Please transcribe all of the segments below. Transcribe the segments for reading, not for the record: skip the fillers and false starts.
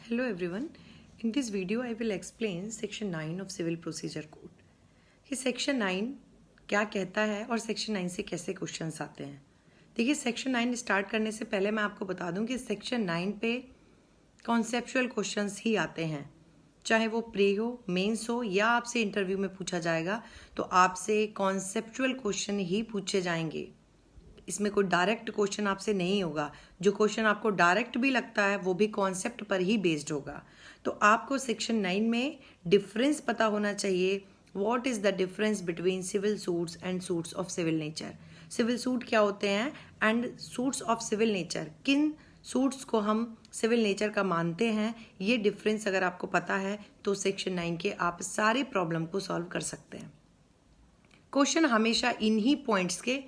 Hello everyone. In this video I will explain section 9 of Civil Procedure Code. कि section 9 क्या कहता है और सेक्शन 9 से कैसे क्वेश्चंस आते हैं। देखिए सेक्शन 9 स्टार्ट करने से पहले मैं आपको बता दूं कि सेक्शन 9 पे कॉन्सेप्चुअल क्वेश्चंस ही आते हैं, चाहे वो प्री हो, मेंस हो या आपसे इंटरव्यू में पूछा जाएगा तो आपसे कॉन्सेप्चुअल क्वेश्चन ही पूछे जाएंगे। इसमें कोई डायरेक्ट क्वेश्चन आपसे नहीं होगा। जो क्वेश्चन आपको डायरेक्ट भी लगता है वो भी कॉन्सेप्ट पर ही बेस्ड होगा। तो आपको सेक्शन 9 में डिफरेंस पता होना चाहिए। What is the difference between civil suits and suits of civil nature. Civil suit क्या होते हैं and suits of civil nature, किन सूट्स को हम सिविल नेचर का मानते हैं, ये डिफरेंस अगर आपको पता है तो सेक्शन 9 के आप सारे प्रॉब्लम को सॉल्व कर सकते हैं। क्वेश्चन हमेशा इन्हीं पॉइंट्स के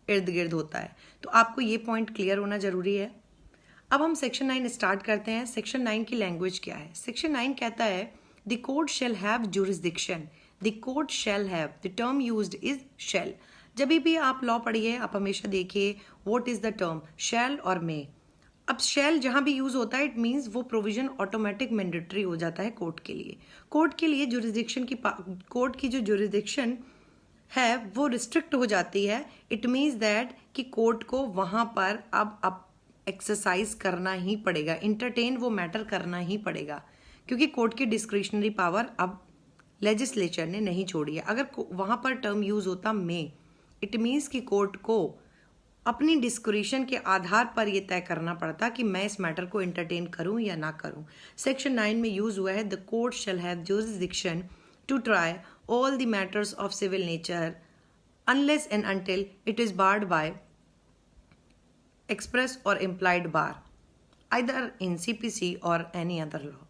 इर्द गिर्द होता है, तो आपको ये पॉइंट क्लियर होना जरूरी है। अब हम सेक्शन 9 स्टार्ट करते हैं। सेक्शन 9 की लैंग्वेज क्या है। सेक्शन 9 कहता है the court shall have jurisdiction. The court shall have, the term used is शैल। जब भी आप लॉ पढ़िए आप हमेशा देखिए व्हाट इज द टर्म शैल और मे। अब शैल जहां भी यूज होता है इट मीन्स वो प्रोविजन ऑटोमेटिक मैंडेटरी हो जाता है कोर्ट के लिए। कोर्ट के लिए जुरिसडिक्शन की कोर्ट की जो जुरिसडिक्शन है वो रिस्ट्रिक्ट हो जाती है। इट मीन्स दैट कि कोर्ट को वहां पर अब एक्सरसाइज करना ही पड़ेगा, इंटरटेन वो मैटर करना ही पड़ेगा, क्योंकि कोर्ट की डिस्क्रिशनरी पावर अब लेजिस्लेचर ने नहीं छोड़ी है। अगर वहां पर टर्म यूज होता मे, इट मीन्स कि कोर्ट को अपनी डिस्क्रिशन के आधार पर यह तय करना पड़ता कि मैं इस मैटर को इंटरटेन करूं या ना करूं। सेक्शन 9 में यूज हुआ है the court shall have jurisdiction to try all the matters of civil nature unless and until it is barred by express or implied bar either in CPC or any other law।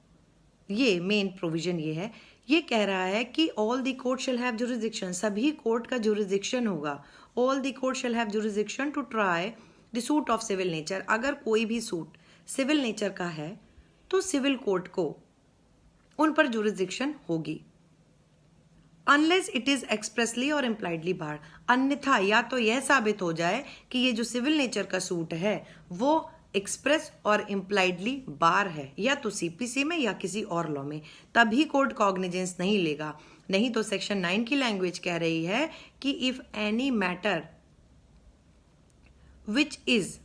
ये main provision ये है, ये कह रहा है कि all the court shall have jurisdiction, सभी court का जुरिसडिक्शन होगा। All the court shall have jurisdiction to try the suit of civil nature. अगर कोई भी सूट सिविल नेचर का है तो सिविल कोर्ट को उन पर जुरिसडिक्शन होगी। अनलेस इट इज एक्सप्रेसली और इम्प्लाइडली बार, अन्यथा या तो यह साबित हो जाए कि ये जो सिविल नेचर का सूट है वो एक्सप्रेस और इम्प्लाइडली बार है, या तो सीपीसी में या किसी और लॉ में, तभी कोर्ट कॉग्निजेंस नहीं लेगा। नहीं तो सेक्शन 9 की लैंग्वेज कह रही है कि if any matter which is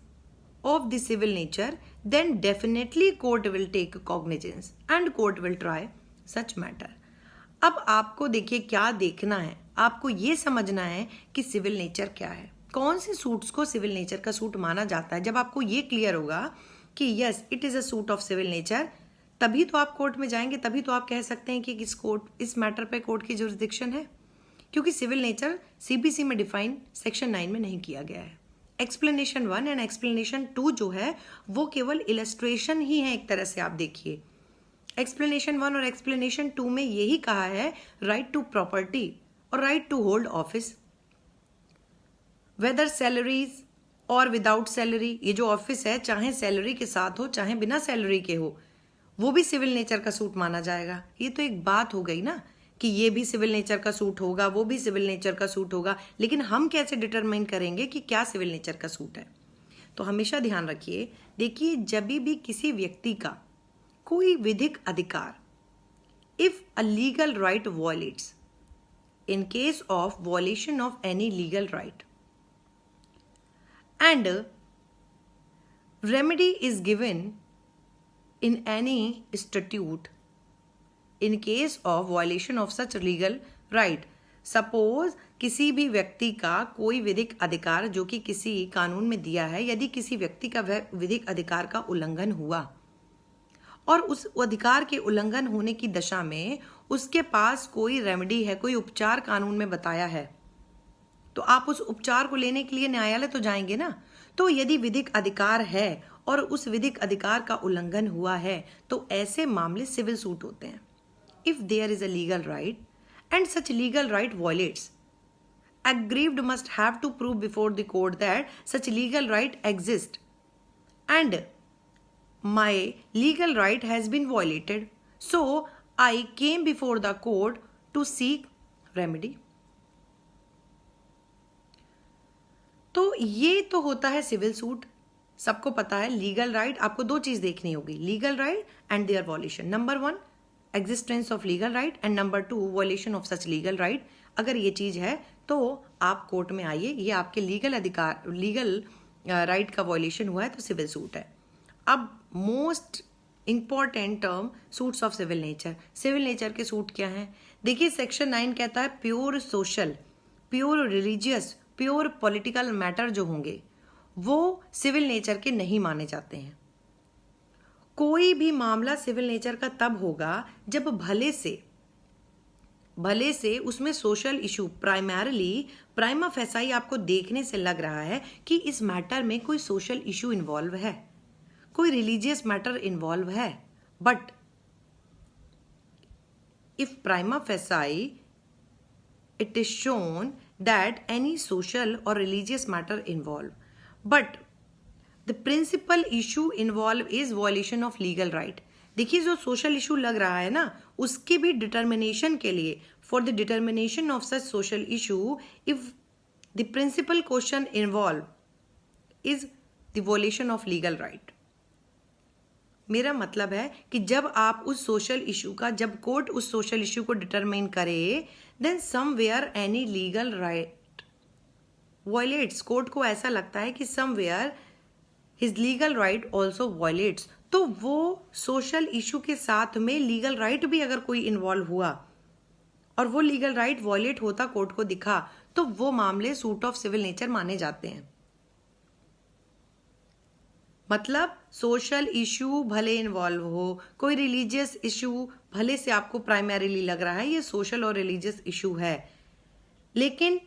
of the civil nature then definitely court will take cognizance and court will try such matter. अब आपको देखिए क्या देखना है, आपको ये समझना है कि सिविल नेचर क्या है, कौन से सूट्स को सिविल नेचर का सूट माना जाता है। जब आपको ये क्लियर होगा कि yes it is a suit of civil nature, तभी तो आप कोर्ट में जाएंगे, तभी तो आप कह सकते हैं कि इस मैटर पे कोर्ट की जुरिसडिक्शन है, क्योंकि सिविल नेचर सीपीसी में डिफाइन सेक्शन 9 में नहीं किया गया है। एक्सप्लेनेशन 1 एंड एक्सप्लेनेशन 2 जो है वो केवल इलस्ट्रेशन ही है एक तरह से। आप देखिए एक्सप्लेनेशन 1 और एक्सप्लेनेशन 2 में यही कहा है राइट टू प्रॉपर्टी और right to hold office, whether salaries और विदाउट सैलरी। ये जो ऑफिस है चाहे सैलरी के साथ हो चाहे बिना सैलरी के हो, वो भी सिविल नेचर का सूट माना जाएगा। ये तो एक बात हो गई ना कि ये भी सिविल नेचर का सूट होगा, वो भी सिविल नेचर का सूट होगा, लेकिन हम कैसे डिटरमाइन करेंगे कि क्या सिविल नेचर का सूट है। तो हमेशा ध्यान रखिए, देखिए जब भी किसी व्यक्ति का कोई विधिक अधिकार, if a legal right violets, in case of violation of any legal right and remedy is given in any statute in case of violation of such legal right. Suppose किसी भी व्यक्ति का कोई विधिक अधिकार जो कि किसी कानून में दिया है, यदि किसी व्यक्ति का विधिक अधिकार का उल्लंघन हुआ और उस अधिकार के उल्लंघन होने की दशा में उसके पास कोई रेमेडी है, कोई उपचार कानून में बताया है, तो आप उस उपचार को लेने के लिए न्यायालय तो जाएंगे ना। तो यदि विधिक अधिकार है और उस विधिक अधिकार का उल्लंघन हुआ है तो ऐसे मामले सिविल सूट होते हैं। If there is a legal right and such legal right violates, aggrieved must have to prove before the court that such legal right exists and my legal right has been violated, so I came before the court to seek remedy। तो ये तो होता है civil suit. सबको पता है legal right, आपको दो चीज देखनी होगी, legal right and their violation. Number 1, existence of legal right, and number 2, violation of such legal right. अगर ये चीज है तो आप कोर्ट में आइए, ये आपके लीगल अधिकार, लीगल राइट का वॉयलेशन हुआ है तो सिविल सूट है. अब most important term, suits of civil nature. Civil nature के सूट क्या हैं? देखिए सेक्शन 9 कहता है pure social, pure religious, pure political matter जो होंगे वो सिविल नेचर के नहीं माने जाते हैं. कोई भी मामला सिविल नेचर का तब होगा जब भले से उसमें social issue, primarily prima facie आपको देखने से लग रहा है कि इस मैटर में कोई सोशल इशू इन्वॉल्व है, कोई रिलीजियस मैटर इन्वॉल्व है. But if prima facie it is shown that any social or religious matter involved, but the principal issue involved is violation of legal right. देखिए जो social issue लग रहा है ना, उसके भी डिटर्मिनेशन के लिए, for the determination of such social issue, if the principal question involve is the violation of legal right. मेरा मतलब है कि जब आप उस सोशल इशू का, जब कोर्ट उस सोशल इशू को डिटरमाइन करे, then somewhere any legal right violates. Court को ऐसा लगता है कि somewhere his legal right also violates, तो वो सोशल इशू के साथ में लीगल राइट भी अगर कोई इन्वॉल्व हुआ और वो लीगल राइट वॉयलेट होता कोर्ट को दिखा, तो वो मामले सूट ऑफ सिविल नेचर माने जाते हैं. मतलब सोशल इशू भले इन्वॉल्व हो, कोई रिलीजियस इशू भले से आपको प्राइमरीली लग रहा है ये सोशल और रिलीजियस इशू है, लेकिन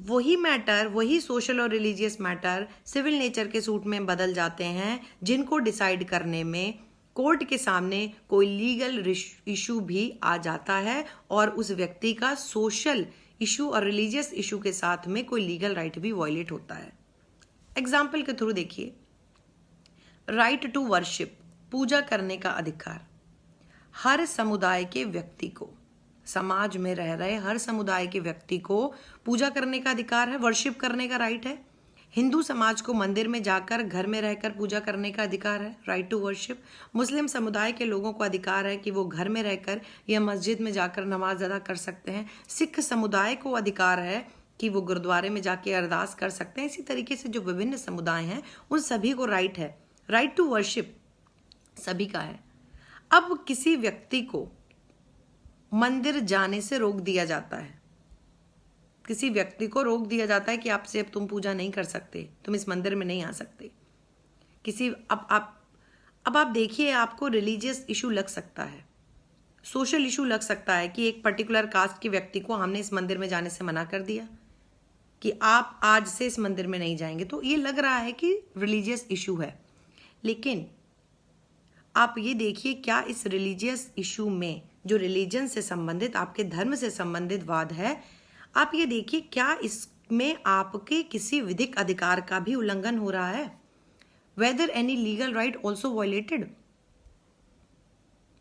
वही मैटर, वही social or religious matter civil nature के सूट में बदल जाते हैं, जिनको डिसाइड करने में कोर्ट के सामने कोई लीगल इशू भी आ जाता है और उस व्यक्ति का सोशल इशू और रिलीजियस इशू के साथ में कोई लीगल राइट भी वॉयलेट होता है. एग्जाम्पल के थ्रू देखिए, राइट टू वर्शिप, पूजा करने का अधिकार. हर समुदाय के व्यक्ति को, समाज में रह रहे हर समुदाय के व्यक्ति को पूजा करने का अधिकार है, वर्शिप करने का राइट है. हिंदू समाज को मंदिर में जाकर, घर में रहकर पूजा करने का अधिकार है, राइट टू वर्शिप. मुस्लिम समुदाय के लोगों को अधिकार है कि वो घर में रहकर या मस्जिद में जाकर नमाज अदा कर सकते हैं. सिख समुदाय को अधिकार है कि वो गुरुद्वारे में जाके अरदास कर सकते हैं. इसी तरीके से जो विभिन्न समुदाय हैं उन सभी को राइट है. राइट टू वर्शिप सभी का है. अब किसी व्यक्ति को मंदिर जाने से रोक दिया जाता है, किसी व्यक्ति को रोक दिया जाता है कि आपसे अब तुम पूजा नहीं कर सकते, तुम इस मंदिर में नहीं आ सकते. किसी अब आप देखिए, आपको रिलीजियस इशू लग सकता है, सोशल इशू लग सकता है कि एक पर्टिकुलर कास्ट के व्यक्ति को हमने इस मंदिर में जाने से मना कर दिया कि आप आज से इस मंदिर में नहीं जाएंगे, तो ये लग रहा है कि रिलीजियस इशू है. लेकिन आप ये देखिए, क्या इस रिलीजियस इशू में, जो रिलीजन से संबंधित, आपके धर्म से संबंधित वाद है, आप ये देखिए क्या इसमें आपके किसी विधिक अधिकार का भी उल्लंघन हो रहा है? Whether any legal right also violated?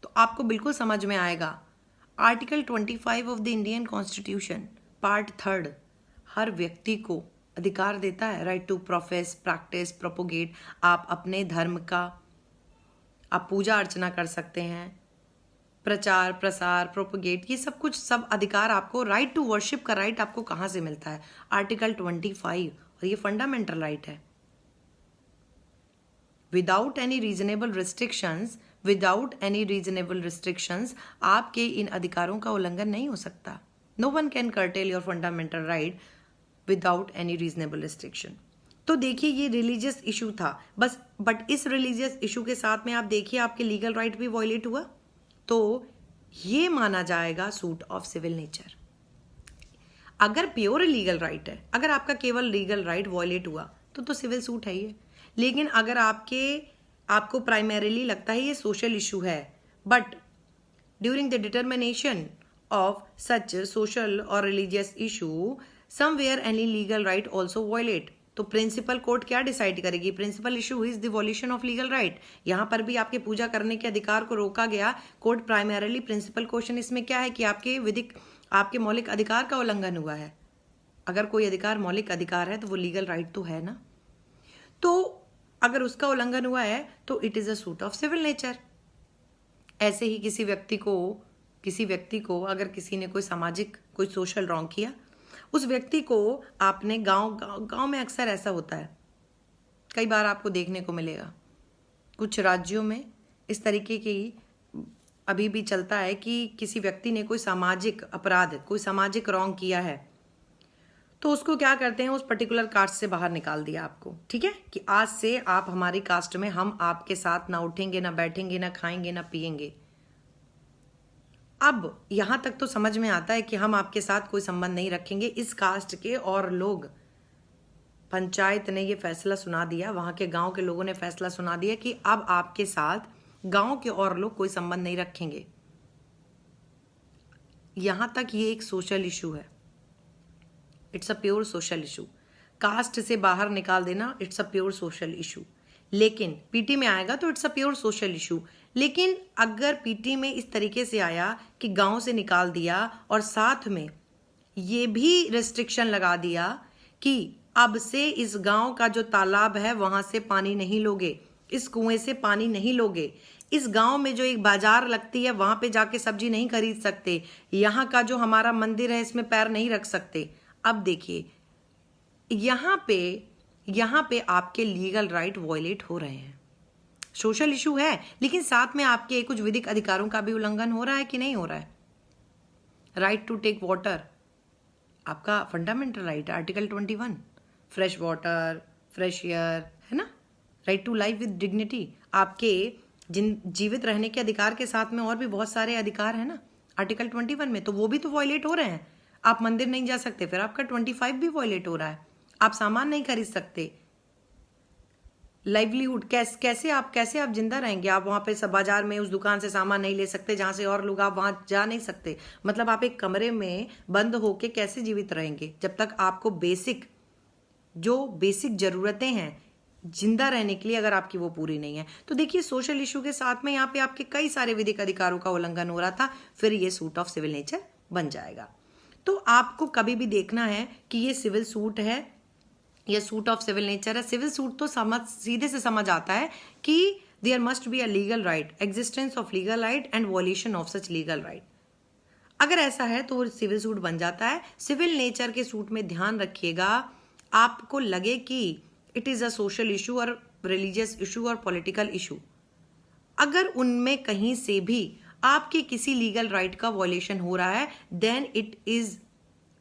तो आपको बिल्कुल समझ में आएगा. Article 25 of the Indian constitution part 3 हर व्यक्ति को अधिकार देता है, right to profess, practice, propagate. आप अपने धर्म का आप पूजा अर्चना कर सकते हैं, प्रचार प्रसार, प्रोपोगेट, ये सब कुछ, सब अधिकार आपको. राइट टू वर्शिप का राइट आपको कहाँ से मिलता है? आर्टिकल 25, और ये फंडामेंटल राइट है. विदाउट एनी रीजनेबल रिस्ट्रिक्शंस आपके इन अधिकारों का उल्लंघन नहीं हो सकता. No one can curtail your fundamental right without any reasonable restriction. तो देखिए ये रिलीजियस इशू था बस, बट इस रिलीजियस इशू के साथ में आप देखिए आपके लीगल राइट भी वॉयलेट हुआ, तो ये माना जाएगा सूट ऑफ सिविल नेचर. अगर प्योर लीगल राइट है, अगर आपका केवल लीगल राइट वॉयलेट हुआ तो सिविल सूट है ये. लेकिन अगर आपको प्राइमरीली लगता है ये सोशल इशू है, but during the determination of such social or religious issue somewhere any legal right also violate, तो प्रिंसिपल कोर्ट क्या डिसाइड करेगी? Principal issue is the violation of legal right. यहां पर भी आपके पूजा करने के अधिकार को रोका गया. कोर्ट प्राइमरीली प्रिंसिपल क्वेश्चन इसमें क्या है कि आपके मौलिक अधिकार का उल्लंघन हुआ है. अगर कोई अधिकार मौलिक अधिकार है तो वो लीगल राइट तो है ना, तो अगर उसका उल्लंघन हुआ है तो it is a suit of civil nature. ऐसे ही किसी व्यक्ति को अगर किसी ने कोई सोशल रॉन्ग किया, उस व्यक्ति को आपने गांव में अक्सर ऐसा होता है, कई बार आपको देखने को मिलेगा, कुछ राज्यों में इस तरीके की अभी भी चलता है कि किसी व्यक्ति ने कोई सामाजिक अपराध, कोई सामाजिक रॉन्ग किया है, तो उसको क्या करते हैं, उस पर्टिकुलर कास्ट से बाहर निकाल दिया आपको, ठीक है, कि आज से आप हमारी कास्ट में, हम आपके साथ ना उठेंगे, ना बैठेंगे, ना खाएंगे, ना पिएंगे। अब यहां तक तो समझ में आता है कि हम आपके साथ कोई संबंध नहीं रखेंगे, इस कास्ट के और लोग, पंचायत ने ये फैसला सुना दिया, वहां के गांव के लोगों ने फैसला सुना दिया कि अब आपके साथ गांव के और लोग कोई संबंध नहीं रखेंगे। यहां तक ये एक सोशल इशू है, it's a pure social issue. Caste से बाहर निकाल देना, it's a pure social issue. लेकिन पीटी में आएगा तो it's a pure social issue. लेकिन अगर पीटी में इस तरीके से आया कि गांव से निकाल दिया और साथ में ये भी रेस्ट्रिक्शन लगा दिया कि अब से इस गांव का जो तालाब है वहां से पानी नहीं लोगे, इस कुएं से पानी नहीं लोगे, इस गांव में जो एक बाजार लगती है वहां पे जाके सब्जी नहीं खरीद सकते, यहाँ का जो हमारा मंदिर है इसमें पैर नहीं रख सकते। अब देखिए यहाँ पे आपके लीगल राइट वॉयलेट हो रहे हैं। सोशल इशू है, लेकिन साथ में आपके कुछ विधिक अधिकारों का भी उल्लंघन हो रहा है कि नहीं हो रहा है। राइट टू टेक वाटर आपका फंडामेंटल राइट है, article 21, fresh water, fresh air, है ना। Right to life with dignity, आपके जीवित रहने के अधिकार के साथ में और भी बहुत सारे अधिकार है ना आर्टिकल 21 में, तो वो भी तो वॉयलेट हो रहे हैं। आप मंदिर नहीं जा सकते, फिर आपका 25 भी वॉयलेट हो रहा है। आप सामान नहीं खरीद सकते, लाइवलीहुड कैसे आप जिंदा रहेंगे। आप वहां पे सब बाजार में उस दुकान से सामान नहीं ले सकते जहां से और लोग, आप वहां जा नहीं सकते। मतलब आप एक कमरे में बंद होके कैसे जीवित रहेंगे जब तक आपको बेसिक जरूरतें हैं जिंदा रहने के लिए, अगर आपकी वो पूरी नहीं है। तो देखिए सोशल इशू के साथ में यहाँ पे आपके कई सारे विधिक अधिकारों का उल्लंघन हो रहा था, फिर ये सूट ऑफ सिविल नेचर बन जाएगा। तो आपको कभी भी देखना है कि ये सिविल सूट है या सूट ऑफ सिविल नेचर है। सिविल सूट तो सीधे से समझ आता है कि there must be a legal right, existence of legal right and violation of such legal right. अगर ऐसा है तो सिविल सूट बन जाता है। सिविल नेचर के सूट में ध्यान रखिएगा, आपको लगे कि it is a social issue और रिलीजियस इशू और पॉलिटिकल इशू, अगर उनमें कहीं से भी आपके किसी लीगल राइट का वॉल्यूशन हो रहा है, then it is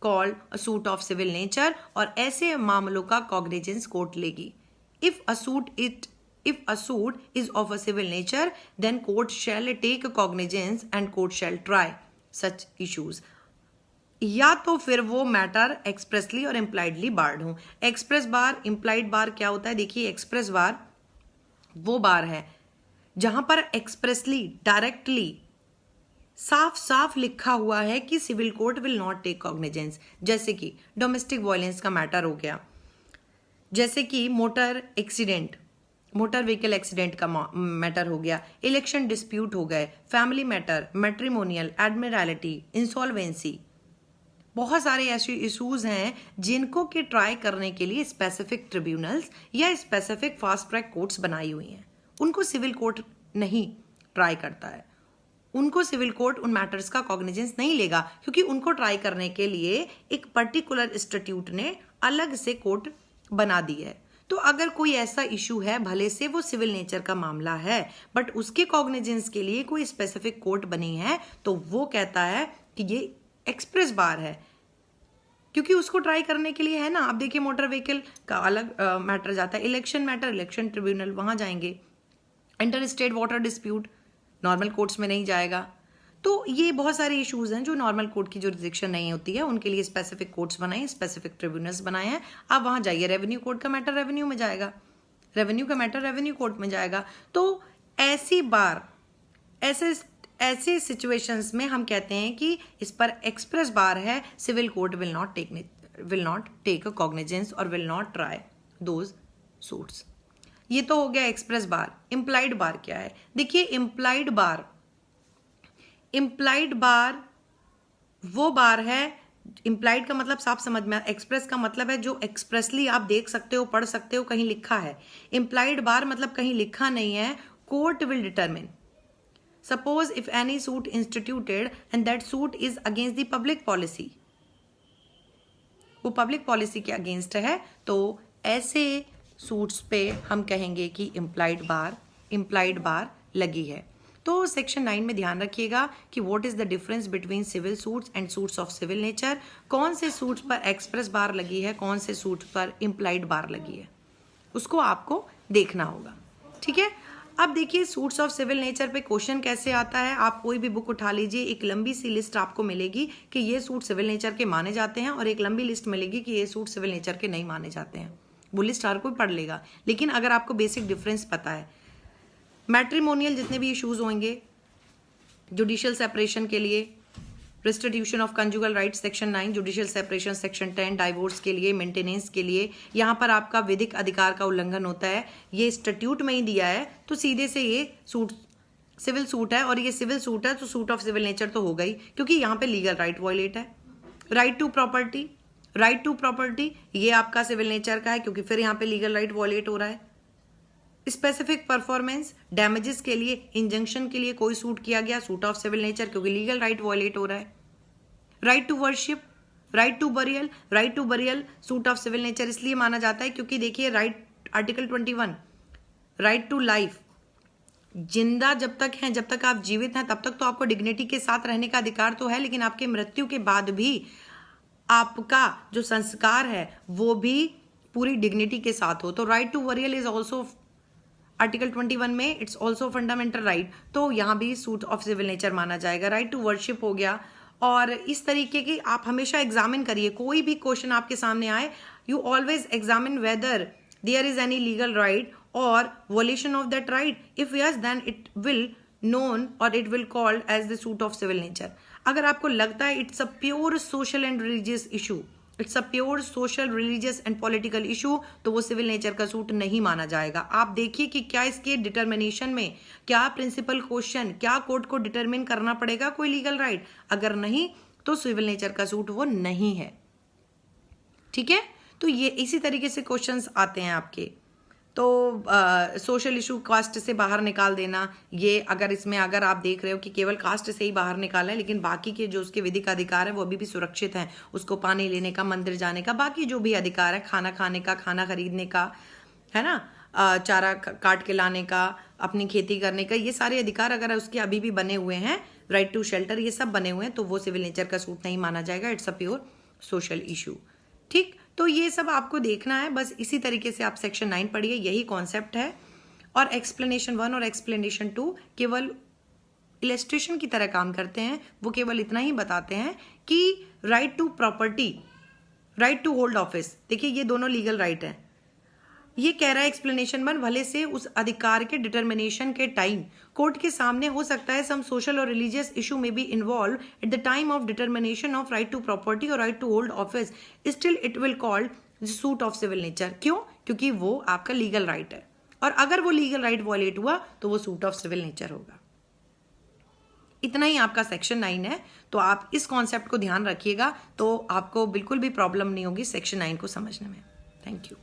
called a suit of civil nature, और ऐसे मामलों का कॉग्निजेंस कोर्ट लेगी। If a suit is of a civil nature, then court shall take cognizance and court shall try such issues. या तो फिर वो मैटर एक्सप्रेसली और इम्प्लाइडली बार्ड हो। एक्सप्रेस बार, इम्प्लाइड बार क्या होता है? देखिए एक्सप्रेस बार वो बार है जहां पर एक्सप्रेसली, डायरेक्टली, साफ साफ लिखा हुआ है कि civil court will not take cognizance. जैसे कि डोमेस्टिक वायलेंस का मैटर हो गया, जैसे कि मोटर व्हीकल एक्सीडेंट का मैटर हो गया, इलेक्शन डिस्प्यूट हो गए, family matter, matrimonial, admiralty, insolvency. बहुत सारे ऐसे इशूज हैं जिनको कि ट्राई करने के लिए स्पेसिफिक ट्रिब्यूनल्स या स्पेसिफिक फास्ट ट्रैक कोर्ट्स बनाई हुई हैं। उनको सिविल कोर्ट नहीं ट्राई करता है, उनको सिविल कोर्ट उन मैटर्स का कॉग्निजेंस नहीं लेगा, क्योंकि उनको ट्राई करने के लिए एक पर्टिकुलर इंस्टीट्यूट ने अलग से कोर्ट बना दी है। तो अगर कोई ऐसा इशू है, भले से वो सिविल नेचर का मामला है, बट उसके कॉग्निजेंस के लिए कोई स्पेसिफिक कोर्ट बनी है, तो वो कहता है कि ये एक्सप्रेस बार है, क्योंकि उसको ट्राई करने के लिए है ना। अब देखिए मोटर व्हीकल का अलग मैटर जाता है, इलेक्शन मैटर इलेक्शन ट्रिब्यूनल वहां जाएंगे, inter state water dispute normal courts में नहीं जाएगा। तो ये बहुत सारे इश्यूज हैं जो नॉर्मल कोर्ट की जुरिडिक्शन नहीं होती है, उनके लिए स्पेसिफिक कोर्ट्स बनाए, स्पेसिफिक ट्रिब्यूनल्स बनाए हैं। आप वहां जाइए, रेवेन्यू कोर्ट का मैटर रेवेन्यू में जाएगा, रेवेन्यू का मैटर रेवेन्यू कोर्ट में जाएगा। तो ऐसे सिचुएशंस में हम कहते हैं कि इस पर एक्सप्रेस बार है, civil court will not take a cognizance or will not try those suits. ये तो हो गया एक्सप्रेस बार। इम्प्लाइड बार क्या है? देखिए इम्प्लाइड बार वो बार है, इम्प्लाइड का मतलब साफ समझ में, एक्सप्रेस का मतलब है जो एक्सप्रेसली आप देख सकते हो, पढ़ सकते हो, कहीं लिखा है। इम्प्लाइड बार मतलब कहीं लिखा नहीं है, court will determine. Suppose if any suit instituted and that suit is against the public policy, वो पब्लिक पॉलिसी के अगेंस्ट है, तो ऐसे सूट्स पे हम कहेंगे कि इम्प्लाइड बार लगी है। तो सेक्शन 9 में ध्यान रखिएगा कि what is the difference between civil suits and suits of civil nature, कौन से सूट्स पर एक्सप्रेस बार लगी है, कौन से सूट्स पर इम्प्लाइड बार लगी है, उसको आपको देखना होगा। ठीक है, अब देखिए सूट्स ऑफ सिविल नेचर पे क्वेश्चन कैसे आता है। आप कोई भी बुक उठा लीजिए, एक लंबी सी लिस्ट आपको मिलेगी कि ये सूट सिविल नेचर के माने जाते हैं, और एक लंबी लिस्ट मिलेगी कि ये सूट सिविल नेचर के नहीं माने जाते हैं। वो लिस्ट हर कोई पढ़ लेगा, लेकिन अगर आपको बेसिक डिफरेंस पता है, मैट्रिमोनियल जितने भी इश्यूज होंगे, जुडिशियल सेपरेशन के लिए, restitution of conjugal rights section 9, judicial separation section 10, divorce के लिए, मेंटेनेंस के लिए, यहाँ पर आपका विधिक अधिकार का उल्लंघन होता है, ये स्टैट्यूट में ही दिया है, तो सीधे से ये सूट सिविल सूट है, और ये सिविल सूट है तो सूट ऑफ सिविल नेचर तो हो गई, क्योंकि यहाँ पे लीगल राइट वायलेट है। राइट टू प्रॉपर्टी ये आपका सिविल नेचर का है, क्योंकि फिर यहाँ पे लीगल राइट वायलेट हो रहा है। स्पेसिफिक परफॉर्मेंस डैमेजेस के लिए, इंजंक्शन के लिए कोई सूट किया गया, सूट ऑफ सिविल नेचर, क्योंकि लीगल राइट वायलेट हो रहा है। Right to worship, right to burial suit of civil nature इसलिए माना जाता है क्योंकि देखिए right article 21, right to life, जिंदा जब तक हैं, जब तक आप जीवित हैं तब तक तो आपको डिग्निटी के साथ रहने का अधिकार तो है, लेकिन आपके मृत्यु के बाद भी आपका जो संस्कार है वो भी पूरी डिग्निटी के साथ हो। तो right to burial is also article 21 में, इट्स ऑल्सो फंडामेंटल राइट, तो यहाँ भी सूट ऑफ सिविल नेचर माना जाएगा। राइट टू वर्शिप हो गया, और इस तरीके की आप हमेशा एग्जामिन करिए, कोई भी क्वेश्चन आपके सामने आए, you always examine whether there is any legal right or violation of that right. If yes then it will known or it will called as the suit of civil nature. अगर आपको लगता है it's a pure social and religious issue, it's a pure social religious and political issue, तो वो civil nature का suit नहीं माना जाएगा। आप देखिए कि क्या इसके डिटर्मिनेशन में, क्या प्रिंसिपल क्वेश्चन, क्या कोर्ट को डिटरमिन करना पड़ेगा कोई लीगल राइट, अगर नहीं तो सिविल नेचर का सूट वो नहीं है। ठीक है, तो ये इसी तरीके से क्वेश्चंस आते हैं आपके। तो सोशल इशू, कास्ट से बाहर निकाल देना, ये अगर इसमें अगर आप देख रहे हो कि केवल कास्ट से ही बाहर निकाला है, लेकिन बाकी के जो उसके विधिक अधिकार है वो अभी भी सुरक्षित हैं, उसको पानी लेने का, मंदिर जाने का, बाकी जो भी अधिकार है, खाना खाने का, खाना खरीदने का, है ना, चारा काट के लाने का, अपनी खेती करने का, ये सारे अधिकार अगर उसके अभी भी बने हुए हैं, राइट टू शेल्टर, ये सब बने हुए हैं, तो वो सिविल नेचर का सूट नहीं माना जाएगा, it's a pure social issue. ठीक, तो ये सब आपको देखना है, बस इसी तरीके से आप सेक्शन 9 पढ़िए, यही कॉन्सेप्ट है। और एक्सप्लेनेशन 1 और एक्सप्लेनेशन 2 केवल इलस्ट्रेशन की तरह काम करते हैं, वो केवल इतना ही बताते हैं कि right to property, right to hold office, देखिए ये दोनों लीगल राइट हैं। ये कह रहा है एक्सप्लेनेशन 1, भले से उस अधिकार के डिटर्मिनेशन के टाइम कोर्ट के सामने हो सकता है some social or religious issue में be involve at the time of determination of right to property और right to hold office, still it will called suit of civil nature. क्यों? क्योंकि वो आपका लीगल राइट है, और अगर वो लीगल राइट वॉयलेट हुआ तो वो सूट ऑफ सिविल नेचर होगा। इतना ही आपका सेक्शन 9 है, तो आप इस कॉन्सेप्ट को ध्यान रखिएगा, तो आपको बिल्कुल भी प्रॉब्लम नहीं होगी सेक्शन 9 को समझने में। Thank you.